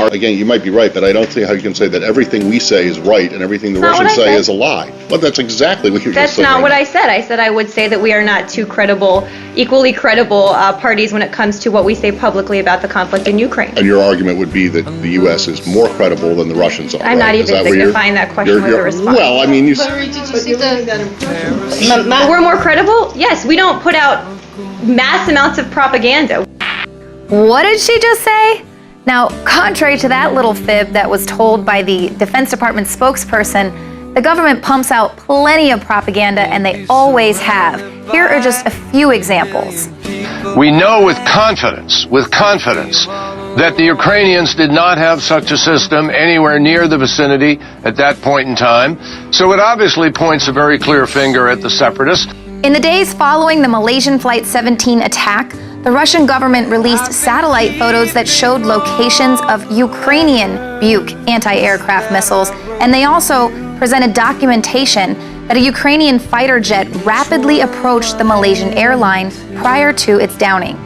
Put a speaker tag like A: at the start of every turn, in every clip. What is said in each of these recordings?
A: Again, you might be right, but I don't see how you can say that everything we say is right and everything the Russians say is a lie. Well, that's exactly what you're just saying.
B: That's not what I said. I said I would say that we are not two credible, equally credible parties when it comes to what we say publicly about the conflict in Ukraine.
A: And your argument would be that the U.S. is more credible than the Russians are.
B: I'm not even signifying that question with a response.
A: Well, I mean, you.
B: We're more credible? Yes, we don't put out mass amounts of propaganda.
C: What did she just say? Now, contrary to that little fib that was told by the Defense Department spokesperson, the government pumps out plenty of propaganda, and they always have. Here are just a few examples.
D: We know with confidence, that the Ukrainians did not have such a system anywhere near the vicinity at that point in time. So it obviously points a very clear finger at the separatists.
C: In the days following the Malaysian Flight 17 attack, the Russian government released satellite photos that showed locations of Ukrainian Buk anti-aircraft missiles, and they also presented documentation that a Ukrainian fighter jet rapidly approached the Malaysian airline prior to its downing.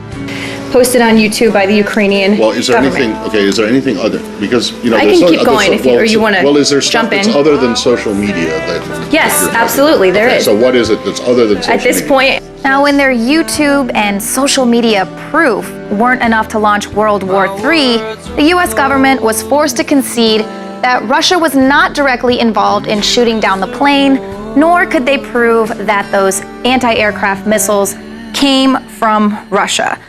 B: Posted on YouTube by the Ukrainian
A: Well, is there
B: government.
A: is there anything other? Because, you know,
B: I can keep going if you want to jump in.
A: Well, is there stuff that's other than social media that...
B: Yes, absolutely, there is.
A: So what is it that's other than social media?
B: At this point...
C: Now, when their YouTube and social media proof weren't enough to launch World War III, the U.S. government was forced to concede that Russia was not directly involved in shooting down the plane, nor could they prove that those anti-aircraft missiles came from Russia.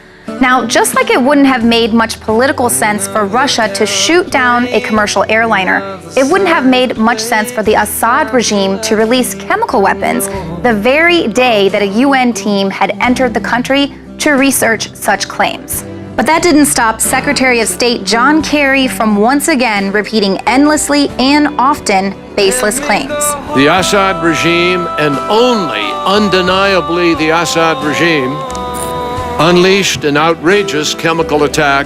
C: Now, just like it wouldn't have made much political sense for Russia to shoot down a commercial airliner, it wouldn't have made much sense for the Assad regime to release chemical weapons the very day that a UN team had entered the country to research such claims. But that didn't stop Secretary of State John Kerry from once again repeating endlessly and often baseless claims.
D: The Assad regime, and only undeniably the Assad regime, unleashed an outrageous chemical attack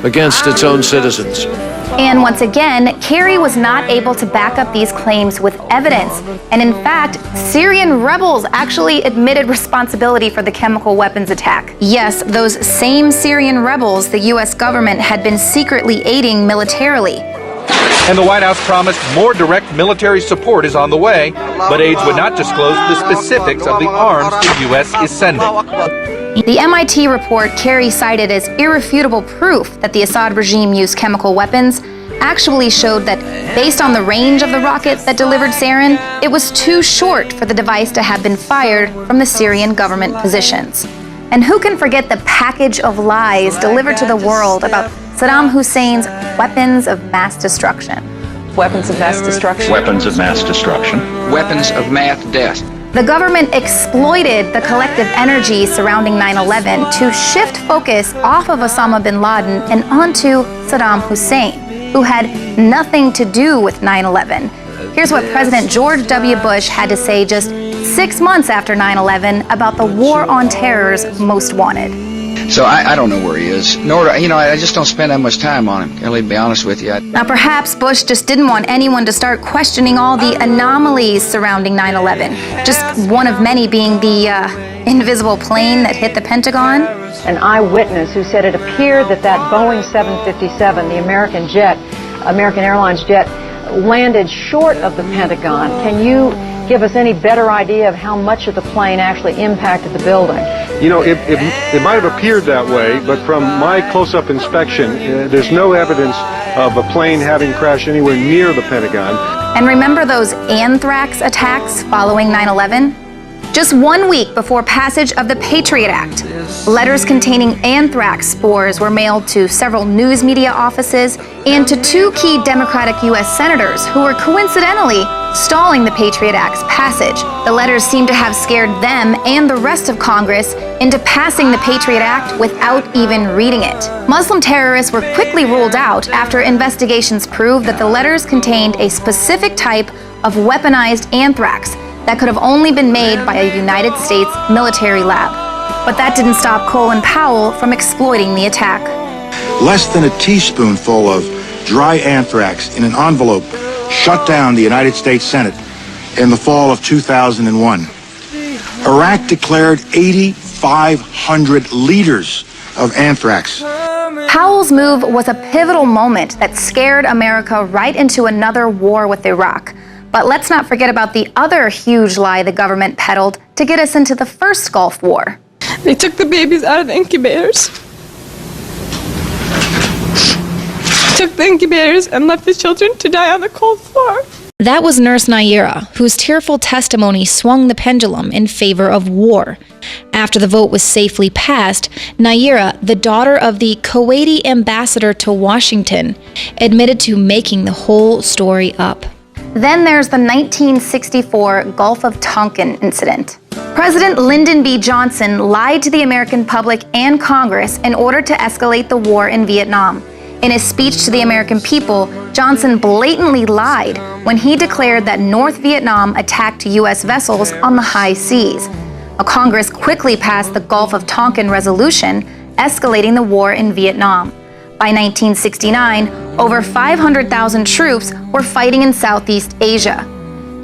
D: against its own citizens.
C: And once again, Kerry was not able to back up these claims with evidence. And in fact, Syrian rebels actually admitted responsibility for the chemical weapons attack. Yes, those same Syrian rebels the U.S. government had been secretly aiding militarily.
E: And the White House promised more direct military support is on the way, but aides would not disclose the specifics of the arms the U.S. is sending.
C: The MIT report Kerry cited as irrefutable proof that the Assad regime used chemical weapons actually showed that, based on the range of the rocket that delivered sarin, it was too short for the device to have been fired from the Syrian government positions. And who can forget the package of lies delivered to the world about Saddam Hussein's weapons of mass destruction?
F: Weapons of mass destruction.
G: Weapons of mass destruction. Weapons of mass death.
C: The government exploited the collective energy surrounding 9/11 to shift focus off of Osama bin Laden and onto Saddam Hussein, who had nothing to do with 9/11. Here's what President George W. Bush had to say just 6 months after 9/11 about the war on terror's most wanted.
G: So I don't know where he is, nor, I just don't spend that much time on him, Kelly, to be honest with you.
C: Now, perhaps Bush just didn't want anyone to start questioning all the anomalies surrounding 9/11, just one of many being the invisible plane that hit the Pentagon.
H: An eyewitness who said it appeared that Boeing 757, the American Airlines jet, landed short of the Pentagon. Can you give us any better idea of how much of the plane actually impacted the building?
I: It might have appeared that way, but from my close-up inspection, there's no evidence of a plane having crashed anywhere near the Pentagon.
C: And remember those anthrax attacks following 9/11? Just 1 week before passage of the Patriot Act, letters containing anthrax spores were mailed to several news media offices and to 2 key Democratic U.S. senators who were coincidentally stalling the Patriot Act's passage. The letters seem to have scared them and the rest of Congress into passing the Patriot Act without even reading it. Muslim terrorists were quickly ruled out after investigations proved that the letters contained a specific type of weaponized anthrax that could have only been made by a United States military lab. But that didn't stop Colin Powell from exploiting the attack.
J: Less than a teaspoonful of dry anthrax in an envelope shut down the United States Senate in the fall of 2001. Iraq declared 8,500 liters of anthrax.
C: Powell's move was a pivotal moment that scared America right into another war with Iraq. But let's not forget about the other huge lie the government peddled to get us into the first Gulf War.
K: They took the babies out of the incubators. Took the incubators and left the children to die on the cold floor.
L: That was Nurse Nayira, whose tearful testimony swung the pendulum in favor of war. After the vote was safely passed, Nayira, the daughter of the Kuwaiti ambassador to Washington, admitted to making the whole story up.
C: Then there's the 1964 Gulf of Tonkin incident. President Lyndon B. Johnson lied to the American public and Congress in order to escalate the war in Vietnam. In his speech to the American people, Johnson blatantly lied when he declared that North Vietnam attacked U.S. vessels on the high seas. A Congress quickly passed the Gulf of Tonkin Resolution, escalating the war in Vietnam. By 1969, over 500,000 troops were fighting in Southeast Asia.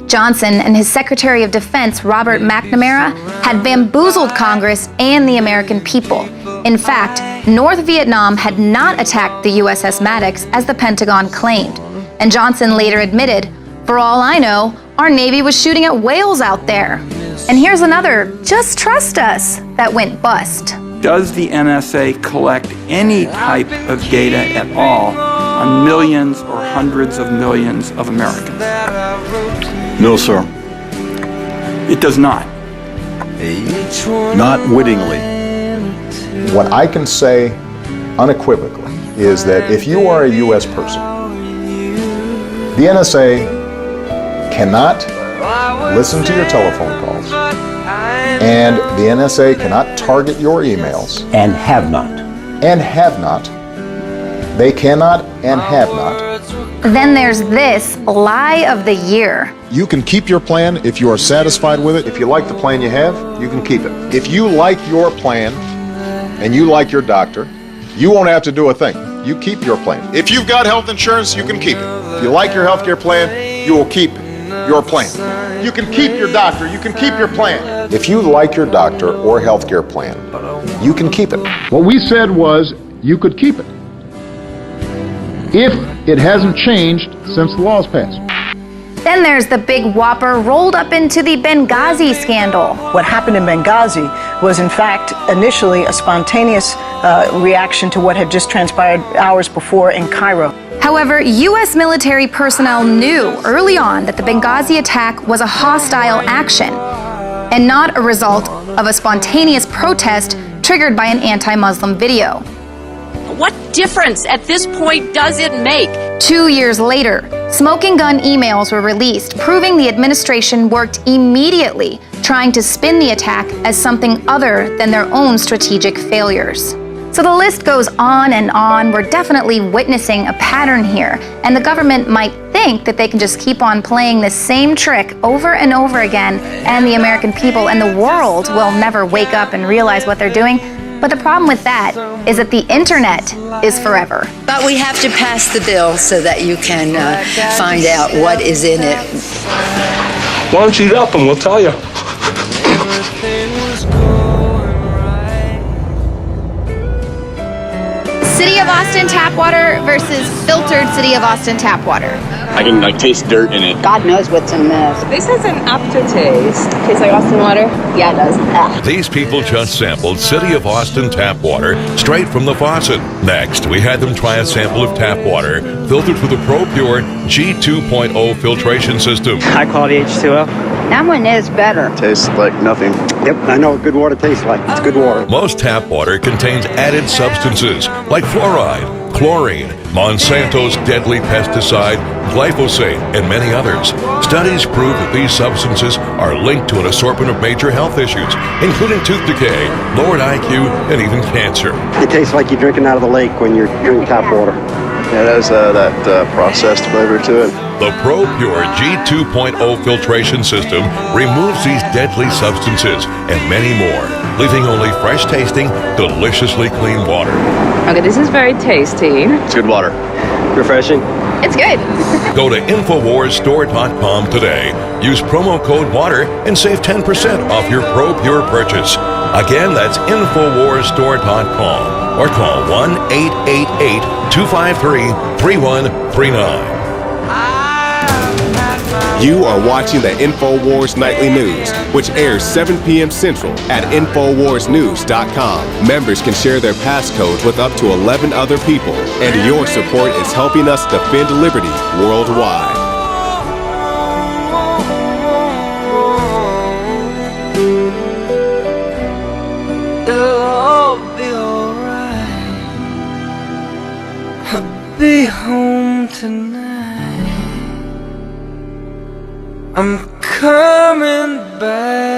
C: Johnson and his Secretary of Defense, Robert McNamara, had bamboozled Congress and the American people. In fact, North Vietnam had not attacked the USS Maddox as the Pentagon claimed. And Johnson later admitted, "For all I know, our Navy was shooting at whales out there." And here's another, "Just trust us," that went bust.
M: Does the NSA collect any type of data at all on millions or hundreds of millions of Americans?
N: No, sir.
M: It does not.
N: Not wittingly.
O: What I can say unequivocally is that if you are a U.S. person, the NSA cannot listen to your telephone calls, and the NSA cannot target your emails.
P: And have not.
O: And have not. They cannot and have not.
C: Then there's this lie of the year.
O: You can keep your plan if you are satisfied with it. If you like the plan you have, you can keep it. If you like your plan and you like your doctor, you won't have to do a thing. You keep your plan. If you've got health insurance, you can keep it. If you like your health care plan, you will keep your plan. You can keep your doctor, you can keep your plan. If you like your doctor or health care plan, you can keep it. What we said was you could keep it if it hasn't changed since the law's passed.
C: Then there's the big whopper rolled up into the Benghazi scandal.
F: What happened in Benghazi was, in fact, initially a spontaneous reaction to what had just transpired hours before in Cairo.
C: However, U.S. military personnel knew early on that the Benghazi attack was a hostile action and not a result of a spontaneous protest triggered by an anti-Muslim video.
Q: What difference at this point does it make?
C: 2 years later, smoking gun emails were released, proving the administration worked immediately, trying to spin the attack as something other than their own strategic failures. So the list goes on and on. We're definitely witnessing a pattern here, and the government might think that they can just keep on playing the same trick over and over again, and the American people and the world will never wake up and realize what they're doing. But the problem with that is that the internet is forever.
R: But we have to pass the bill so that you can find out what is in it.
S: Why don't you eat up and we'll tell you.
C: City of Austin tap water versus filtered City of Austin tap water.
T: I can taste dirt in it.
F: God knows what's in this.
K: This has an aftertaste.
F: Tastes like Austin water? Yeah, it does. Ah.
U: These people just sampled City of Austin tap water straight from the faucet. Next, we had them try a sample of tap water filtered through the ProPure G2.0 filtration system.
V: High quality H2O.
F: That one is better.
N: Tastes like nothing.
V: Yep, I know what good water tastes like. It's good water.
U: Most tap water contains added substances like fluoride, chlorine, Monsanto's deadly pesticide, glyphosate, and many others. Studies prove that these substances are linked to an assortment of major health issues, including tooth decay, lowered IQ, and even cancer.
V: It tastes like you're drinking out of the lake when you're drinking tap water.
N: Yeah, it has that processed flavor to it.
U: The ProPure G2.0 filtration system removes these deadly substances and many more, leaving only fresh-tasting, deliciously clean water.
K: Okay, this is very tasty.
N: It's good water.
V: Refreshing.
K: It's good.
U: Go to InfoWarsStore.com today. Use promo code WATER and save 10% off your ProPure purchase. Again, that's InfoWarsStore.com. or call 1-888-253-3139.
A: You are watching the InfoWars Nightly News, which airs 7 p.m. Central at InfoWarsNews.com. Members can share their passcodes with up to 11 other people, and your support is helping us defend liberty worldwide.
P: It'll all be alright. I'll be home tonight. I'm coming back.